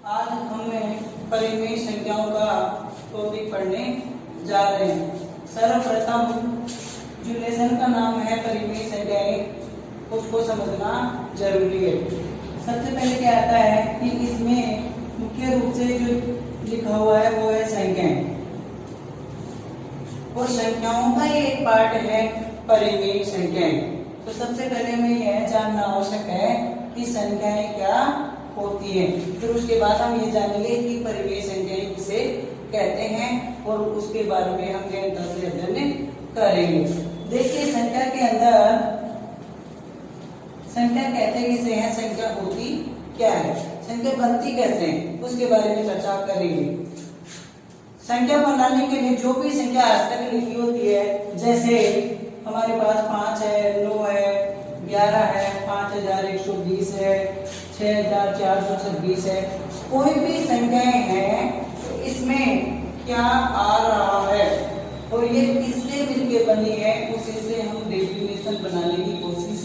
आज हमें परिमेय संख्याओं का टॉपिक पढ़ने जा रहे हैं। सर्वप्रथम जो लेसन का नाम है परिमेय संख्याएं, उसको समझना जरूरी है। सबसे पहले क्या आता है कि इसमें मुख्य रूप से जो लिखा हुआ है वो है संख्याएं, और संख्याओं का ये एक पार्ट है परिमेय संख्याएं। तो सबसे पहले हमें यह जानना आवश्यक है कि संख्याएं क्या होती है, फिर उसके बाद हम ये जानेंगे कि परिमेय संख्याएं किसे कहते हैं और उसके बारे में हम गहनता से अध्ययन करेंगे। देखिए, संख्या के अंदर संख्या कहते किसे हैं, संख्या होती क्या है, संख्या बनती कैसे हैं, उसके बारे में चर्चा करेंगे। संख्या बनाने के लिए जो भी संख्या आज तक लिखी होती है, जैसे हमारे पास 5 है, 9 है, 11 है, 5120 है, 6426 है, कोई भी संख्याएं हैं तो इसमें क्या आ रहा है और ये किससे मिलके बनी है, उसी से हम डेफिनेशन बनाने की कोशिश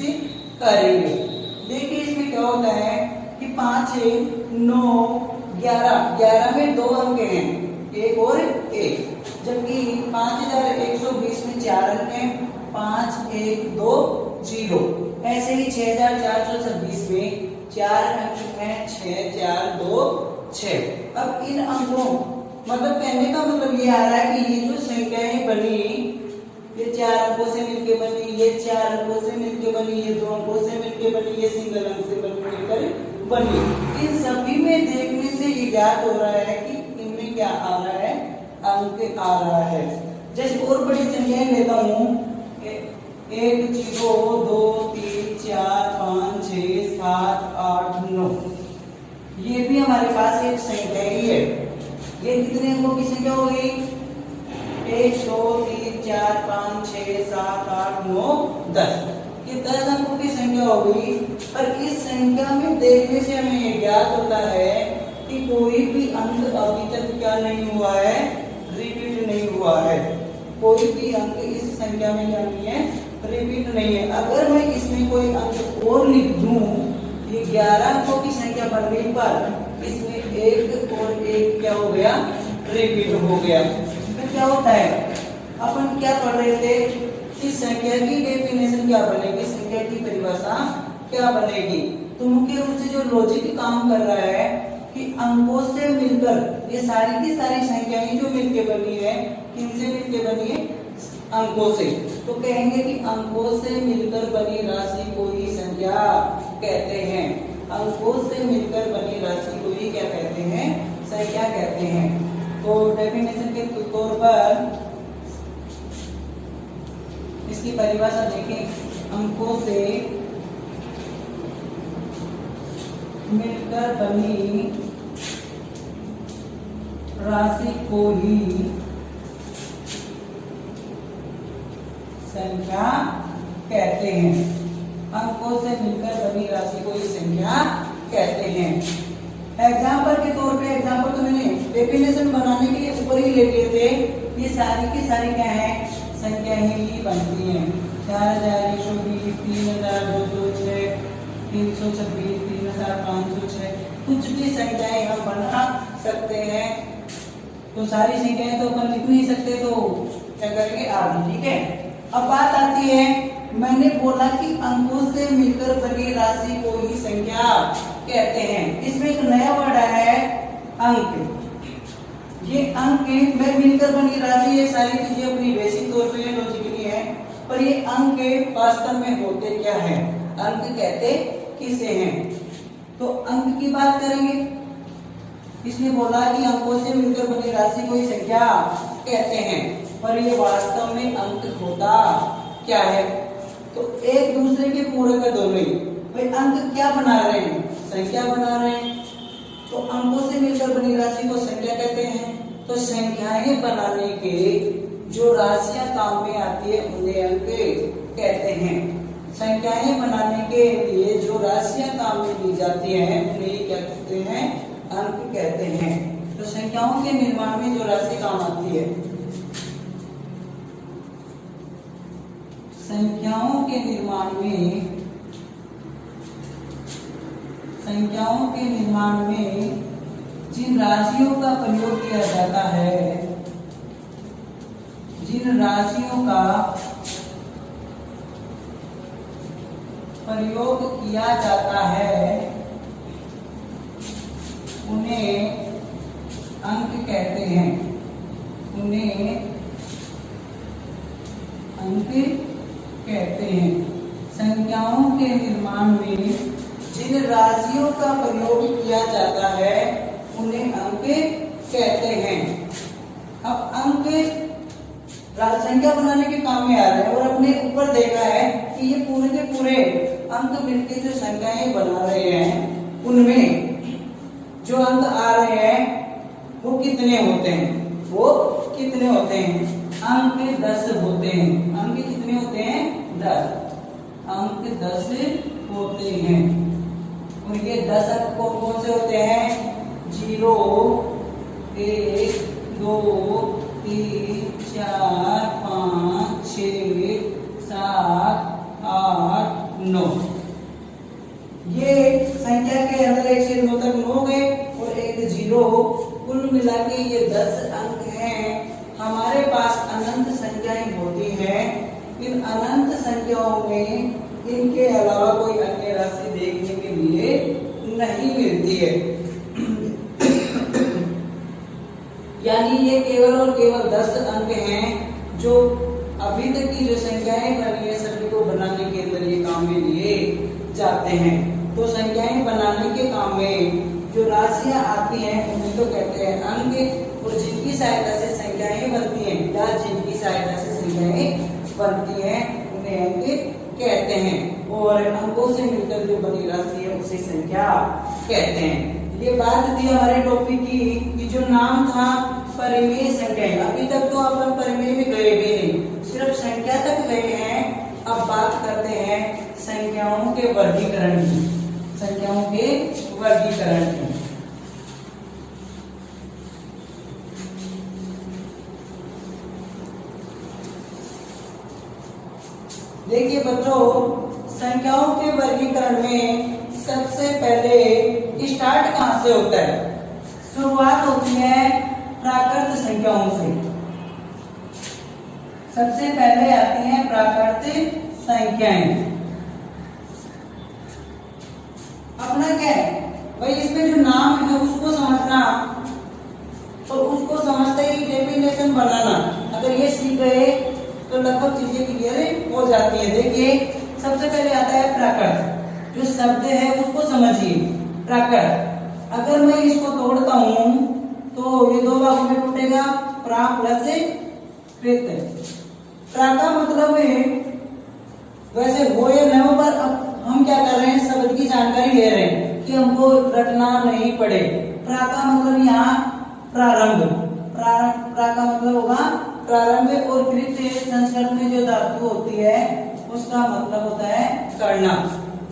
करेंगे। देखिए, इसमें क्या होता है कि 5, 9, 11 में 2 अंक हैं, 1 और 1, जबकि 5120 में 4 अंक हैं, 5, 1, 2, 0। ऐसे ही 6426 में 4 अंक हैं, 6, 4, 2, 6। अब इन अंकों मतलब कहने का मतलब ये आ रहा है कि ये जो संख्याएं बनी, ये 4 अंकों से मिलके बनी, ये 4 अंकों से मिलके बनी, ये 2 अंकों से मिलके बनी, ये सिंगल अंक से मिलकर बनी। इन सभी में देखने से ये ज्ञात हो रहा है कि इनमें क्या आ रहा है, अंक आ रहा है। जैसे और बड़ी संख्याएं लेता हूँ, 1, 0, 2, 3, 4, 5, 6, 7, 8, 9, ये भी हमारे पास एक संख्या ही है। ये कितने अंकों की संख्या हो गई, 1, 2, 3, 4, 5, 6, 7, 8, 9, 10, ये 10 अंकों की संख्या हो गई। पर इस संख्या में देखने से हमें ये ज्ञात होता है कि कोई भी अंक अभी तक क्या नहीं हुआ है, रिपीट नहीं हुआ है। कोई भी अंक इस संख्या में क्या नहीं है, रिपीट नहीं है। अगर मैं इसमें कोई अंक और लिख दूं, ये 11 अंकों की संख्या बन गई, पर इसमें 1 और 1 क्या हो गया, रिपीट हो गया। तो क्या होता है, अपन क्या पढ़ रहे थे कि संख्या की डेफिनेशन क्या बनेगी, संख्या की परिभाषा क्या बनेगी। तो मुख्य रूप से जो लॉजिक काम कर रहा है कि अंकों से मिलकर ये सारी की सारी संख्याएं जो मिलके बनी है, किनसे मिलके बनी है, अंकों से। तो कहेंगे कि अंकों से मिलकर बनी राशि को ही संख्या कहते हैं। अंकों से मिलकर बनी राशि को ही क्या कहते हैं, संख्या कहते हैं। तो डेफिनेशन के तौर पर इसकी परिभाषा देखें, अंकों से मिलकर बनी राशि को ही संख्या कहते हैं। अंकों से मिलकर बनी राशि को ही संख्या कहते हैं। एग्जाम्पल के तौर पे, एग्जाम्पल तो मैंने डेफिनेशन बनाने के लिए ऊपर ही ले लिए थे। ये सारी की सारी क्या है, संख्याएं ही बनती हैं। 4120, 3206, 326, 3506, कुछ भी संख्याएं हम बना सकते हैं। तो सारी संख्याएं तो अपन लिख नहीं सकते, तो क्या करेंगे, आधी। ठीक है, अब बात आती है, मैंने बोला कि अंकों से मिलकर बनी राशि को ही संख्या कहते हैं। इसमें एक नया वर्ड आया है, अंक। ये अंक में मिलकर बनी राशि, ये सारी चीजें अपनी बेसिक तौर पे लॉजिकली है, पर ये अंक वास्तव में होते क्या है, अंक कहते किसे हैं। तो अंक की बात करेंगे। इसने बोला कि अंकों से मिलकर बनी राशि को ही संख्या कहते हैं, पर ये वास्तव में अंक होता क्या है। तो एक दूसरे के पूरक दोनों ही। भाई अंक क्या बना रहे हैं, संख्या बना रहे हैं, तो अंकों से मिलकर बनी राशि को संख्या कहते हैं। तो संख्याएं बनाने के जो राशियां काम में आती है उन्हें अंक कहते हैं। संख्याएं बनाने के लिए जो राशियां काम में ली जाती हैं उन्हें क्या कहते हैं, अंक कहते हैं। तो संख्याओं के निर्माण में जो राशि काम आती है, संख्याओं के निर्माण में जिन राशियों का प्रयोग किया जाता है, जिन राशियों का प्रयोग किया जाता है उन्हें अंक कहते हैं, उन्हें अंक कहते हैं। संख्याओं के निर्माण में जिन राशियों का प्रयोग किया जाता है उन्हें अंक कहते हैं। अब अंक संख्या बनाने के काम में आ रहे हैं और अपने ऊपर देखा है कि ये पूरे के पूरे अंक मिलकर जो संख्याएं बना रहे हैं उनमें जो अंक आ रहे हैं वो कितने होते हैं, वो कितने होते हैं? अंक 10 होते हैं। अंक कितने होते हैं? 10। अंक 10 होते हैं। और ये 10 अंक कौन कौन से होते हैं? 0, 1, 2, 3, 4, 5, 6, 7, 8, 9। ये संख्या के अंदर 1 से 9 तक 9 हो गए और एक 0। कुल मिला के ये 10 अंक हैं। हमारे पास अनंत संख्याएं होती हैं। इन अनंत संख्याओं में इनके अलावा कोई अन्य राशि देखने के लिए नहीं मिलती है। यानी ये केवल और केवल 10 अंक हैं जो अभी तक की जो संख्याएं बनी है सभी को बनाने के अंदर ये काम में लिए जाते हैं। तो संख्याएं बनाने के काम में जो राशियां आती हैं उन्हें तो कहते हैं अंक, और जिनकी सहायता से संख्याएं बनती हैं या जिनकी सहायता से संख्याएं बनती हैं उन्हें अंक कहते हैं। और अंकों से मिलकर जो बनी राशि है उसे संख्या कहते हैं। ये बात थी हमारे टॉपिक की कि जो नाम था परिमेय संख्याएं। अभी तक तो अपन परिमेय में गए भी नहीं, सिर्फ संख्या तक गए हैं। अब बात करते हैं संख्याओं के वर्गीकरण की, संख्याओं के वर्गीकरण की। देखिए बच्चों, संख्याओं के वर्गीकरण में सबसे पहले स्टार्ट कहां से होता है? शुरुआत होती है प्राकृत संख्याओं से। सबसे पहले आती हैं प्राकृत संख्याएं। अपना क्या है भाई, इसमें जो नाम है उसको समझना और उसको समझते ही डेफिनेशन बनाना। अगर ये सीख गए तो लगभग चीजें क्लियर हो जाती है। देखिए सबसे पहले आता है प्राकृत। जो शब्द है उसको समझिए, प्राकृत। अगर मैं इसको तोड़ता हूं तो ये 2 भागों में टूटेगा, प्रा प्लस कृत। प्रा का मतलब है वैसे हो या न हो, पर अब हम क्या कर रहे हैं, शब्द की जानकारी ले रहे हैं कि हमको रटना नहीं पड़े। प्रा का मतलब यहाँ प्रारंभ, प्रा का मतलब होगा प्रारंभ। और कृत संस्कृत में जो धातु होती है उसका मतलब होता है करना,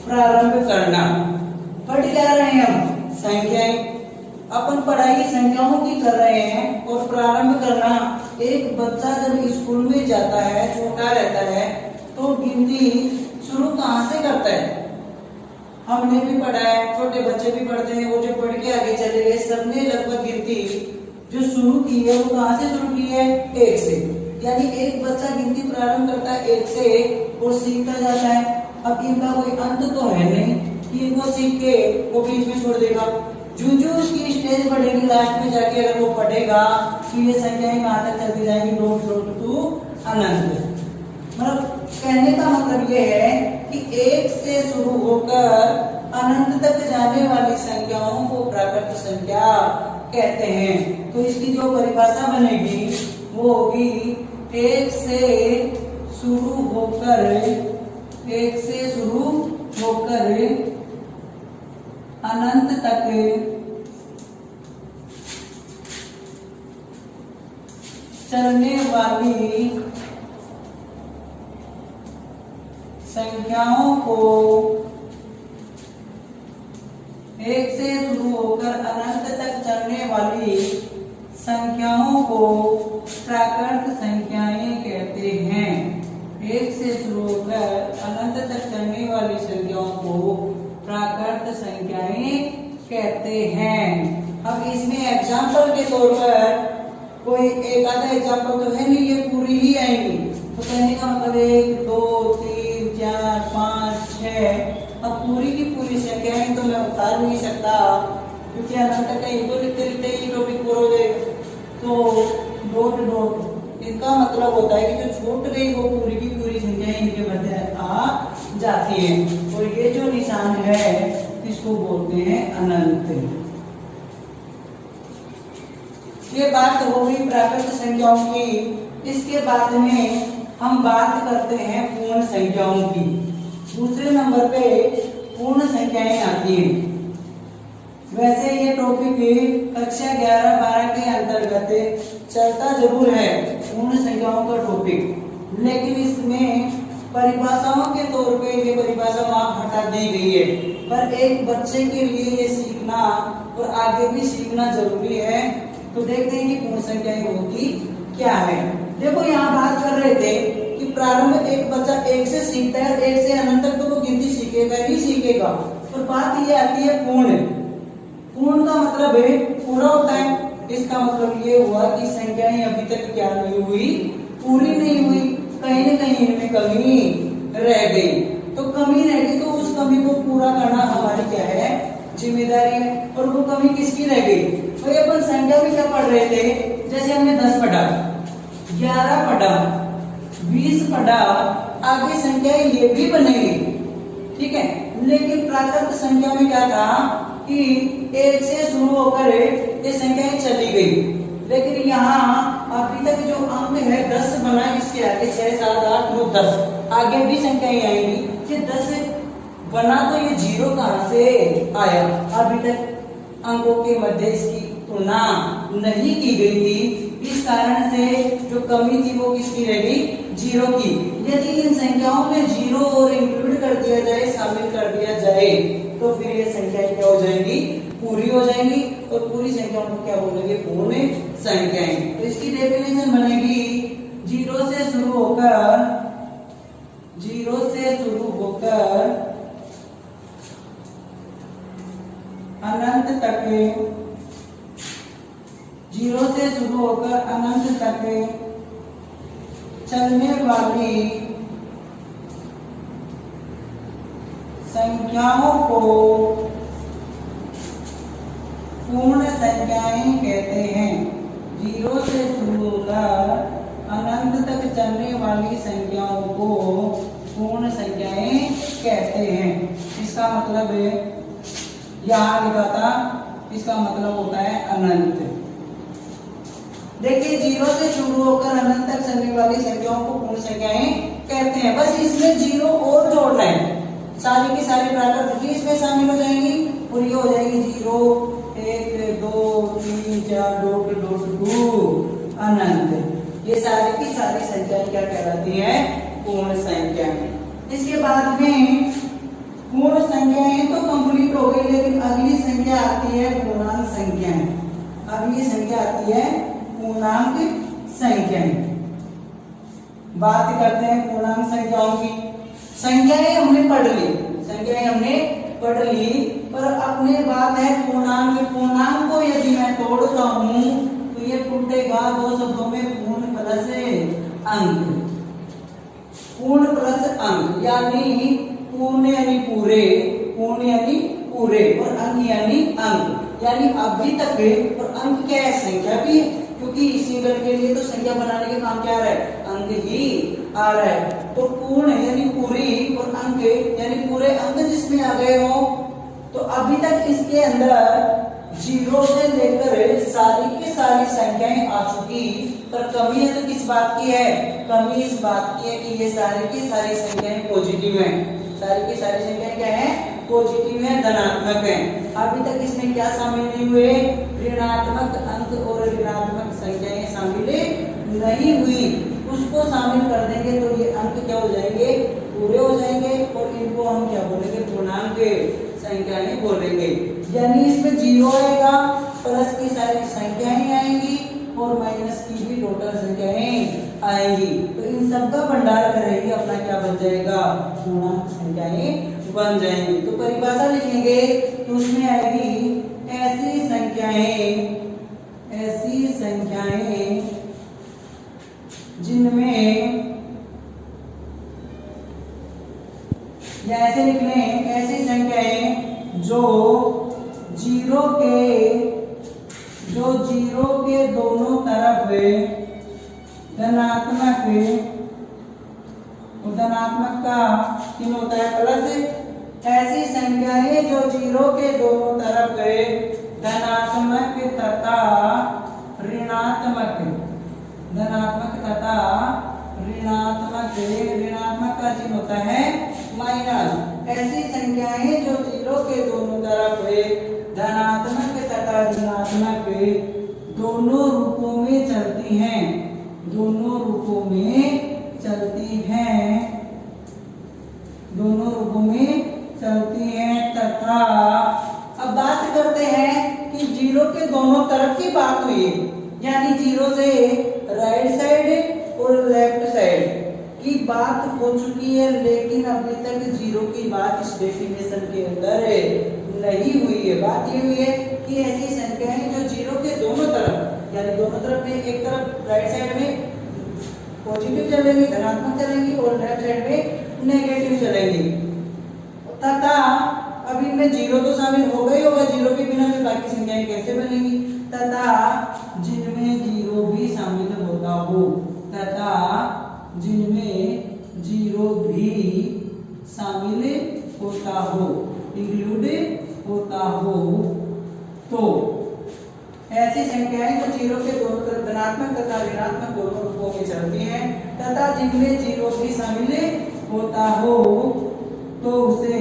प्रारंभ करना। पढ़ क्या रहे हैं हम? संख्याएं। अपन पढ़ाई संख्याओं की कर रहे हैं और प्रारंभ करना। एक बच्चा जब स्कूल में जाता है, छोटा रहता है, तो गिनती शुरू कहां से करता है? हमने भी पढ़ा है, छोटे बच्चे भी पढ़ते हैं, वो जो पढ़ के आगे चले गए सबने लगभग गिनती जो शुरू की है वो कहां से शुरू की है? 1 से। यानी एक बच्चा गिनती प्रारंभ करता है 1 से और सीखता जाता है। अब इनका कोई अंत तो है नहीं कि इनको सीख के वो बीच में छोड़ देगा। जो उसकी स्टेज बढ़ेगी लास्ट में जाके अगर वो पढ़ेगा तो ये संख्याएं कहां तक चलती जाएंगी? डॉट डॉट टू अनंत। मतलब कहने का मतलब ये है कि 1 से शुरू होकर अनंत तक जाने वाली संख्याओं को प्राकृत संख्या कहते हैं। तो इसकी जो परिभाषा बनेगी वो होगी 1 से शुरू होकर अनंत तक चलने वाली संख्याओं को 1 से शुरू होकर अनंत तक चलने वाली संख्याओं को प्राकृत संख्याएं कहते हैं। 1 से शुरू होकर अनंत तक चलने वाली संख्याओं को प्राकृत संख्याएं कहते हैं। अब अब इसमें एग्जाम्पल के तौर पर कोई एक आधा एग्जाम्पल तो है नहीं, ये पूरी ही आएंगी। तो कहने का मतलब 1 2 3 4 5 6। अब पूरी की पूरी संख्याएं तो मैं उतार नहीं सकता, क्योंकि अनंत तक कहीं तो लिखते लिखते ही टॉपिक पूरा हो जाएगा। तो डॉट डॉट इसका मतलब होता है कि जो छूट गई वो पूरी की पूरी संख्याएं इनके मध्य आ जाती है। और ये जो निशान है इसको बोलते हैं अनंत। ये बात हो गई प्राकृत संख्याओं की। इसके बाद में हम बात करते हैं पूर्ण संख्याओं की। दूसरे नंबर पे पूर्ण संख्याएं आती हैं। वैसे ये टॉपिक कक्षा 11-12 के अंतर्गत चलता जरूर है, पूर्ण संख्याओं का टॉपिक, लेकिन इसमें परिभाषाओं के तौर पे ये परिभाषा वहां हटा दी गई है। पर एक बच्चे के लिए ये सीखना और आगे भी सीखना जरूरी है। तो देखते हैं कि पूर्ण संख्याएं होती क्या है। देखो यहाँ बात कर रहे थे कि प्रारंभ एक बच्चा 1 से सीखता है, 1 से अनंत तक तो वो गिनती सीखेगा ही सीखेगा। तो बात ये आती है पूर्ण। पूर्ण का मतलब है पूरा होता है। इसका मतलब ये हुआ कि संख्याएं अभी तक क्या नहीं हुई, पूरी नहीं हुई, कहीं न कहीं इनमें कमी रह गई। तो कमी रह गई तो उस कमी को पूरा करना हमारी क्या है, जिम्मेदारी है। और वो कमी किसकी रह गई? तो ये अपन संख्या में क्या पढ़ रहे थे, जैसे हमने 10 पढ़ा, 11 पढ़ा, 20 पढ़ा, आगे संख्याएं ये भी बनेंगी, ठीक है। लेकिन प्राकृत संख्या में क्या था कि 1 से शुरू होकर ये संख्याएं चली गई। लेकिन यहाँ अभी तक जो अंक है 10 बना, इसके आगे 6 7 8 9 10 आगे भी संख्याएं आएंगी। कि 10 बना तो ये 0 कहां से आया? अभी तक अंकों के मध्य इसकी तुलना नहीं की गई थी। इस कारण से जो कमी थी वो किसकी रह गई? 0 की। यदि इन संख्याओं में 0 और इंक्लूड कर दिया जाए, शामिल कर दिया जाए, तो फिर ये संख्याएं क्या हो जाएंगी? पूरी हो जाएंगी। और पूरी संख्याओं को क्या बोलेंगे? पूर्ण संख्याएं। तो इसकी डेफिनेशन बनेगी 0 से शुरू होकर अनंत तक, 0 से शुरू होकर अनंत तक चलने वाली संख्याओं को पूर्ण संख्याएं कहते हैं। 0 से शुरू होकर अनंत तक चलने वाली संख्याओं को पूर्ण संख्याएं कहते हैं। इसका मतलब है, यहाँ लिखा था, इसका मतलब होता है अनंत। देखिए 0 से शुरू होकर अनंत तक चलने वाली संख्याओं को पूर्ण संख्याएं कहते हैं। बस इसमें 0 और जोड़ना है, सारी की सारी प्राकृत भी इसमें शामिल हो जाएंगी और ये हो जाएगी 0 1 2 3 4 डॉट डॉट 2 अनंत। ये सारी की सारी संख्याएं क्या कहलाती हैं? पूर्ण संख्याएं। इसके बाद में पूर्ण संख्याएं तो कंप्लीट हो गई, लेकिन अगली संख्या आती है पूर्णांक संख्याएं। अगली संख्या आती है पूर्णांक संख्याएं। बात करते हैं पूर्णांक संख्याओं की। संख्याएं हमने पढ़ ली, पर अपने बात है पूर्णांक। पूर्णांक को यदि मैं तोड़ता हूं तो ये टूटेगा 2 शब्दों में, पूर्ण प्लस अंक। पूर्ण प्लस अंक यानी पूर्ण यानी पूरे, पूर्ण यानी पूरे, और अंक यानी अंक। यानी अभी तक और अंक क्या है? संख्या भी है, क्योंकि सिंगल के लिए तो संख्या बनाने के काम क्या आ रहा है? अंक ही आ रहा है। तो पूर्ण यानी पूरी और अंक यानी पूरे अंक जिसमें आ गए हो, तो अभी तक इसके अंदर 0 से लेकर सारी की सारी संख्याएं आ चुकी। पर कमी है तो किस बात की है? कमी इस बात की है कि ये सारी की सारी संख्याएं पॉजिटिव हैं। सारी की सारी संख्याएं क्या है? पॉजिटिव है, धनात्मक है। अभी तक इसमें क्या शामिल नहीं हुए? ऋणात्मक अंक और ऋणात्मक संख्याएं शामिल नहीं हुई। उसको शामिल कर देंगे तो ये अंक क्या हो जाएंगे? पूरे हो जाएंगे, और इनको हम क्या बोलेंगे? पूर्णांक संख्याएं बोलेंगे। यानी इसमें 0 आएगा, प्लस की सारी संख्याएं आएंगी और माइनस की भी टोटल संख्याएं आएंगी। तो इन सब का भंडार करेंगे, अपना क्या बन जाएगा? पूर्णांक संख्याएं बन जाएंगी। तो परिभाषा लिखेंगे तो उसमें आएगी ऐसी संख्याएं जिनमें, या ऐसे लिख लें, ऐसी संख्याएं जो जीरो के दोनों तरफ धनात्मक का चिन्ह होता है प्लस। ऐसी संख्याएं जो जीरो के दोनों तरफ धनात्मक तथा ऋणात्मक का चिन्ह होता है माइनस। ऐसी संख्याएं जो जीरो के दोनों तरफ धनात्मक तथा ऋणात्मक दोनों रूपों में चलती हैं तथा, अब बात करते हैं कि जीरो के दोनों तरफ की बात हुई है, यानी जीरो से राइट साइड और लेफ्ट साइड की बात हो चुकी है, लेकिन अभी तक जीरो की बात इस डेफिनेशन के अंदर नहीं हुई है। बात ये हुई है कि ऐसी संख्याएं जो जीरो के दोनों तरफ, यानी दोनों तरफ में, एक तरफ राइट साइड में पॉजिटिव चलेंगी, धनात्मक चलेंगी, और लेफ्ट साइड में नेगेटिव चलेंगी, तथा अब इनमें जीरो तो शामिल हो गई होगा, जीरो के बिना में बाकी संख्याएं कैसे बनेंगी, तथा जिनमें जीरो भी शामिल होता हो, इंक्लूड होता हो, तो ऐसी संख्याएं जो जीरो के दोनों तरफ धनात्मक तथा ऋणात्मक दोनों रूपों में चलती हैं तथा जिनमें जीरो भी शामिल होता हो, तो उसे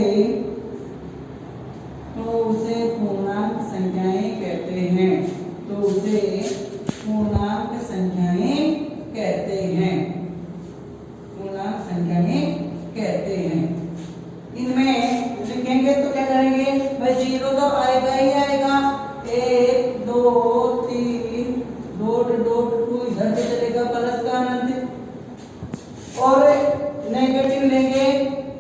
पूर्णांक संख्याएं कहते हैं। इनमें लिखेंगे तो क्या करेंगे भाई, जीरो तो आएगा ही आएगा, 1 2 3 डॉट डॉट 2 इधर से चलेगा प्लस का अनंत, और नेगेटिव लेंगे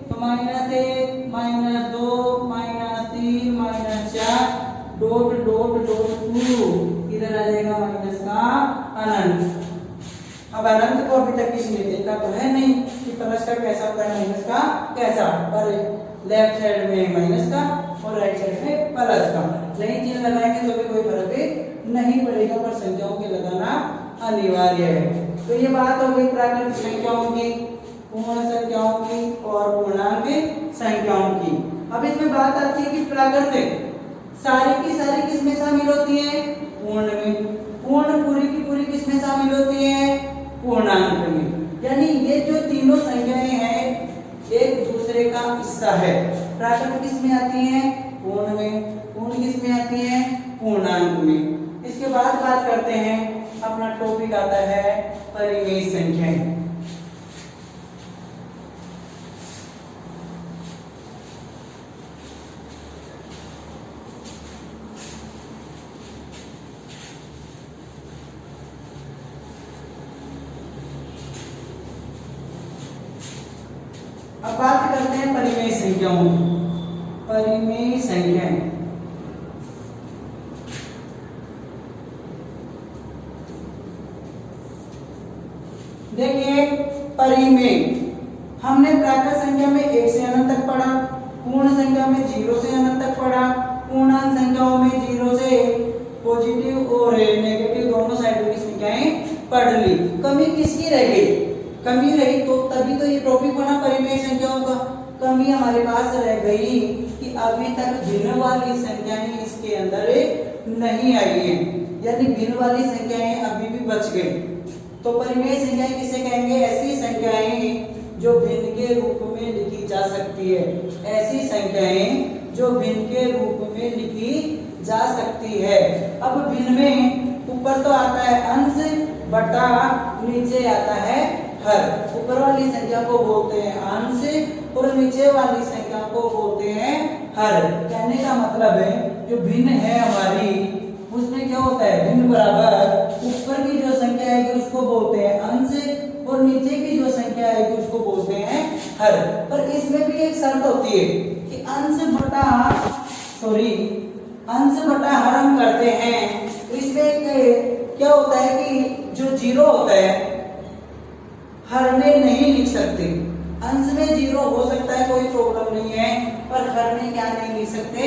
तो -1 -2 -3 -4 डॉट डॉट डॉट 2 इधर आ जाएगा माइनस का अनंत। अब अनंत को अभी तक किसी ने देखा तो है नहीं कि प्लस का कैसा होता है, माइनस का कैसा, पर लेफ्ट साइड में माइनस का और राइट साइड में प्लस का, नहीं चिन्ह लगाएंगे तो भी कोई फर्क नहीं पड़ेगा, पर संख्याओं के लगाना अनिवार्य है। तो ये बात हो गई प्राकृतिक संख्याओं की, पूर्ण संख्याओं की और पूर्णांक संख्याओं की। अब इसमें बात आती है कि प्राकृतिक सारी की सारी किसमें शामिल होती है, पूर्ण में, पूर्ण पूरी की पूरी किसमें शामिल होती है, पूर्णांक में। यानी ये जो तीनों संख्याएं हैं एक दूसरे का हिस्सा है। प्राकृतिक किसमें आती हैं, पूर्ण में, पूर्ण किसमें आती हैं, पूर्णांक में। इसके बाद बात करते हैं, अपना टॉपिक आता है परिमेय संख्याएं। अब बात करते हैं परिमेय संख्याओं की। परिमेय संख्याएं, देखिए परिमेय हमने प्राकृत संख्या में 1 से अनंत तक पढ़ा, पूर्ण संख्या में 0 से अनंत तक पढ़ा, पूर्णांक संख्याओं में 0 से पॉजिटिव और नेगेटिव दोनों साइडों की संख्याएं पढ़ ली। कमी किसकी रह गई, कमी रही तो तभी तो ये टॉपिक बना परिमेय संख्याओं का। कमी हमारे पास रह गई कि अभी तक भिन्न वाली संख्याएं इसके अंदर नहीं आई है, यानी भिन्न वाली संख्याएं अभी भी बच गई। तो परिमेय संख्याएं किसे कहेंगे, ऐसी संख्याएं जो भिन्न के रूप में लिखी जा सकती है, ऐसी संख्याएं जो भिन्न के रूप में लिखी जा सकती है। अब भिन्न में ऊपर तो आता है अंश बटा, नीचे आता है हर। ऊपर वाली संख्या को बोलते हैं अंश और नीचे वाली संख्या को बोलते हैं हर। कहने का मतलब है जो भिन्न है हमारी, उसमें क्या होता है, भिन्न बराबर ऊपर की जो संख्या है उसको बोलते हैं अंश और नीचे की जो संख्या है उसको बोलते हैं हर। पर इसमें भी एक शर्त होती है कि अंश बटा हर हम करते हैं तो इसमें क्या होता है कि जो जीरो होता है हर में नहीं लिख सकते। अंश में जीरो हो सकता है, कोई प्रॉब्लम नहीं है, पर हर में क्या नहीं लिख सकते,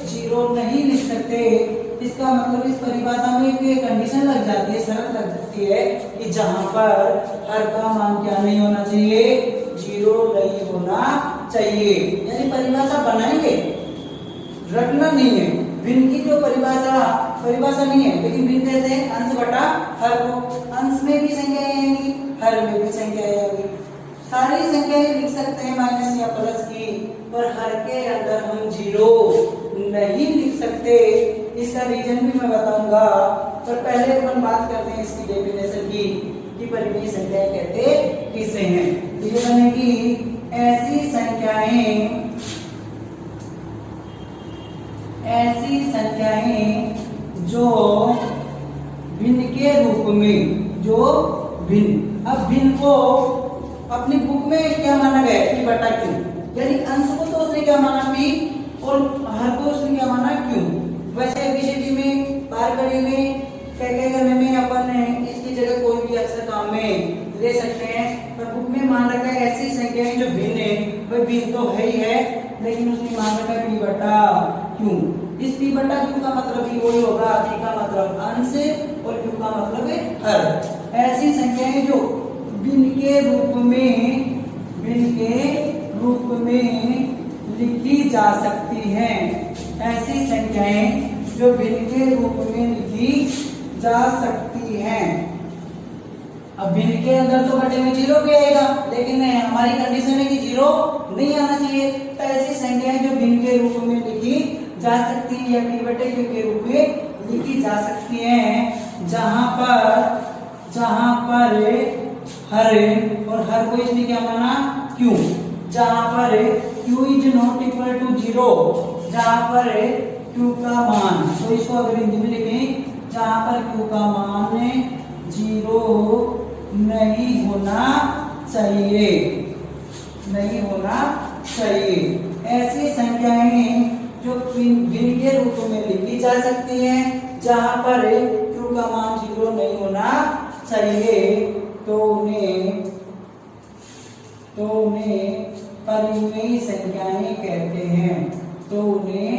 जीरो नहीं लिख सकते। इसका मतलब इस परिभाषा में एक कंडीशन लग जाती है, शर्त लग जाती है कि जहां पर हर का मान क्या नहीं होना चाहिए, जीरो नहीं होना चाहिए। यानी परिभाषा बनाएंगे, रटना नहीं है। भिन्न की जो परिभाषा नहीं है, लेकिन भिन्न कहते हैं अंश बटा हर को। अंश में भी संख्याएं आएंगी, हर में भी संख्याएं आएंगी। सारी संख्याएं लिख सकते हैं माइनस या प्लस की, पर हर के अंदर हम जीरो नहीं लिख सकते। इसका रीजन भी मैं बताऊंगा, पर पहले अपन बात करते हैं इसकी डेफिनेशन की कि परिमेय संख्याएं कहते किसे हैं। तो ये बनेगी ऐसी संख्याएं जो भिन्न के रूप में, जो भिन्न। अब भिन्न को अपनी बुक में क्या माना गया, पी बटा क्यू। यानी अंश को तो उसने क्या माना, पी, और हर को उसने क्या माना, क्यू। वैसे एबीसीडी में, बारगड़ी में, क्या करने में अपन इसकी जगह कोई भी अक्षर काम में ले सकते हैं, पर बुक में मान रखा है ऐसी संख्याएं जो भिन्न है। वह भिन्न तो है ही है, लेकिन उसने मान रखा है पी बटा क्यू। इस पी बटा क्यू का मतलब भी वही होगा, पी का मतलब अंश और क्यू का मतलब है हर। ऐसी संख्याएं जो भिन्न के रूप में लिखी जा सकती हैं। ऐसी संख्याएं जो भिन्न के रूप में लिखी जा सकती हैं। अब भिन्न के अंदर तो बटे में जीरो भी आएगा, लेकिन हमारी कंडीशन है कि जीरो नहीं आना चाहिए। तो ऐसी संख्याएं जो भिन्न के रूप में लिखी जा सकती है या पी बटे क्यू के रूप में लिखी जा सकती हैं, जहां पर हर, और हर को इसने क्या माना, क्यू। जहां पर Q is not equal to zero, जहां पर क्यू का मान, तो इसको अगर हिंदी में लिखें, जहां पर क्यू का मान जीरो नहीं होना चाहिए, नहीं होना चाहिए। ऐसी संख्याएं जो भिन्न के रूप में लिखी जा सकती हैं, जहां पर क्यू का मान जीरो नहीं होना चाहिए, तो उन्हें परिमेय संख्याएं कहते हैं। तो उन्हें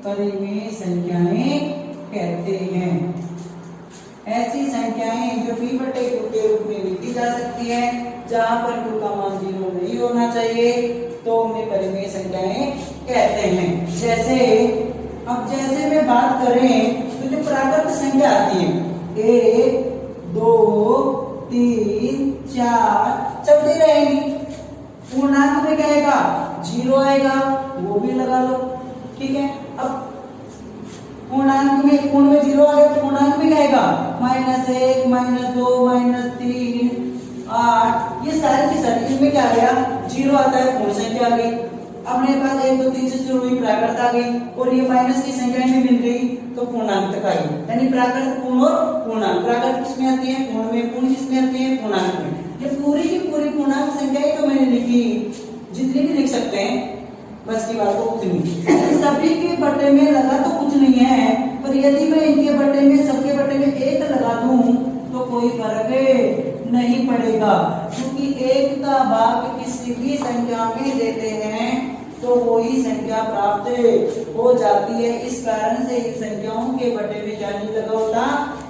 परिमेय संख्याएं कहते हैं। ऐसी संख्याएं जो पी बटे क्यू के रूप में लिखी जा सकती है, जहां पर क्यू का मान जीरो नहीं होना चाहिए, तो उन्हें परिमेय संख्याएं कहते हैं। जैसे में बात करें तो जो प्राकृत संख्या आती है, 1 2 3 4 चलती रहेंगी। पूर्णांक में क्या आएगा, जीरो आएगा, वो भी लगा लो, ठीक है। अब पूर्णांक में, पूर्ण में जीरो आएगा, पूर्णांक में क्या आएगा, -1 -2 -3 8, ये सारी की सारी, इनमें क्या आ गया, जीरो आता है, पूर्ण संख्या आ गई। अपने पास 1 2 3 से शुरू हुई, प्राकृत आ गई, और ये माइनस की संख्या में मिल गई तो पूर्णांक तक आई। यानी प्राकृत, पूर्ण और पूर्णांक। प्राकृत किसमें आती है, पूर्ण में, पूर्ण किसमें आती है, पूर्णांक में। ये पूरी की पूरी पूर्णांक संख्याएं तो मैंने लिखी, जितनी भी लिख सकते हैं, बस की बात को उतनी। सभी के बटे में लगा तो कुछ नहीं है, पर यदि मैं इनके बटे में, सबके बटे में 1 लगा दूं तो कोई फर्क नहीं पड़ेगा, क्योंकि 1 का भाग किसी भी संख्या में देते हैं तो वही संख्या प्राप्त हो जाती है। इस कारण से इन संख्याओं के बटे में क्या नहीं लगा होता,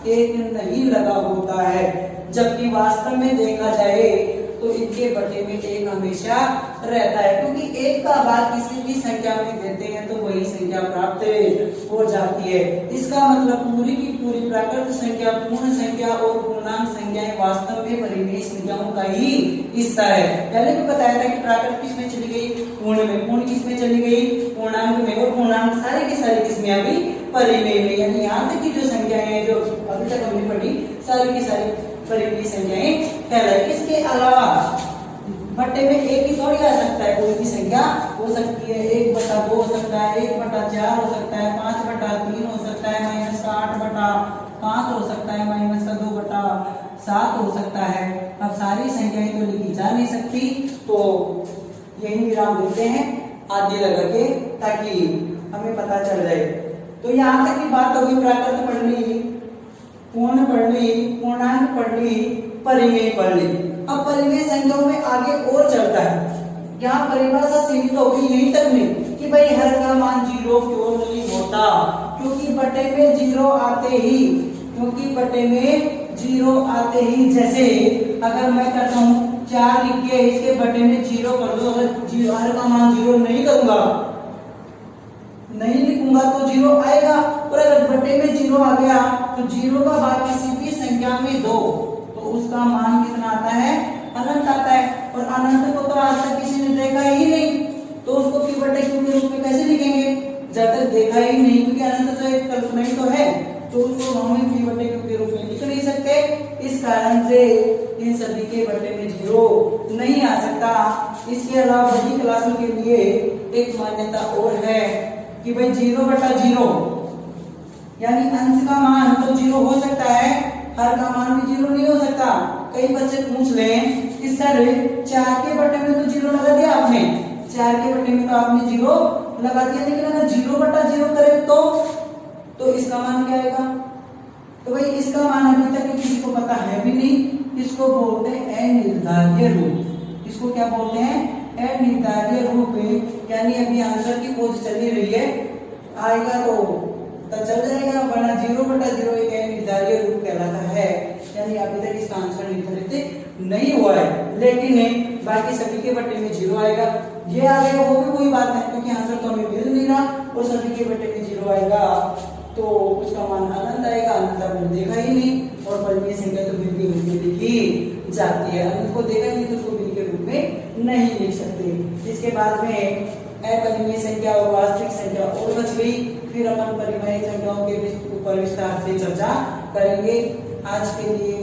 1 नहीं लगा होता है। जबकि वास्तव में देखा जाए तो इनके बटे में 1 हमेशा रहता है, क्योंकि 1 का भाग किसी भी संख्या में देते हैं तो वही संख्या प्राप्त हो जाती है। इसका मतलब पूरी की पूरी प्राकृत संख्या, पूर्ण संख्या और पूर्णांक संख्याएं वास्तव में परिमेय संख्याओं का ही हिस्सा है। पहले भी बताया था कि प्राकृत किस में चली गई, पूर्ण में, पूर्ण किस में चली गई, पूर्णांक में, और पूर्णांक सारी की सारी किसमें आ गई, परिमेय में। यानी यहाँ तक की जो संख्याएं हैं जो अभी तक हमने पढ़ी, सारी की सारी परिमेय संख्याएं कहलाई। इसके अलावा बटे में 1 ही थोड़ी आ सकता है, कोई भी संख्या हो सकती है। 1/2 हो सकता है, 1/4 हो सकता है, 5/3 हो सकता है, -8/5 हो सकता है, -2/7 हो सकता है। अब सारी संख्याएं तो लिखी जा नहीं सकती, तो यही विराम देते हैं आगे लगा के, ताकि हमें पता चल जाए। तो यहाँ तक की बात होगी, प्राकृत पढ़ ली, पूर्ण पढ़ ली, पूर्णांक पढ़ ली, परिमेय पढ़ ली। अब परिमेय संख्याओं में आगे और चलता है, यहाँ परिभाषा सीमित हो गई यहीं तक में कि भाई हर का मान 0 क्यों नहीं होता, क्योंकि बटे में 0 आते ही, क्योंकि बटे में 0 आते ही, जैसे अगर मैं करता हूँ 4 लिख के इसके बटे में 0 कर दो, अगर हर का मान 0 नहीं करूंगा, नहीं लिखूंगा तो 0 आएगा, और अगर बटे में 0 आ गया तो 0 का भाग किसी भी संख्या में दो तो उसका मान कितना आता है, अनंत आता है। और अनंत को तो आज तक किसी ने देखा ही नहीं, तो उसको p बटे q के रूप में कैसे लिखेंगे, जब तक देखा ही नहीं, क्योंकि अनंत तो एक कल्पना ही तो है, तो उसको हम p बटे q के रूप में लिख नहीं सकते। इस कारण से इन सभी के बटे में 0 नहीं आ सकता। इसके अलावा बड़ी क्लासों के लिए एक मान्यता और है कि भाई 0 बटा 0 यानी अंश का मान तो 0 हो सकता है, हर का मान भी 0 नहीं हो सकता। कई बच्चे पूछ लें कि सर 4 के बटे में तो 0 लगा दिया आपने, 4 के बटे में तो आपने 0 लगा दिया, लेकिन अगर 0 बटा 0 करें तो इसका मान क्या आएगा, तो भाई इसका मान अभी तक किसी को पता है भी नहीं। इसको बोलते हैं अनिर्धारीय रूप। इसको क्या बोलते हैं, अनिर्धारीय रूप, यानी अभी आंसर की खोज चली रही है, आएगा तो पता चल जाएगा, वरना 0 बटा 0 एक अनिर्धारीय रूप कहलाता है, यानी अभी तक इसका आंसर निर्धारित नहीं हुआ है, लेकिन बाकी सभी के बटे में 0 आएगा। ये आ गया वो भी कोई बात नहीं, क्योंकि आंसर तो हमें मिल नहीं रहा, और सभी के बटे में 0 आएगा तो उसका मान अनंत आएगा, अनंत आपने देखा ही नहीं, और परिमेय संख्या तो बिल के रूप में लिखी जाती है, अनंत को देखा ही नहीं तो उसको बिल के रूप में नहीं लिख सकते। इसके बाद में अपरिमेय संख्या और वास्तविक संख्या और बच गई, फिर अपन परिमेय संख्याओं के ऊपर विस्तार से चर्चा करेंगे। आज के लिए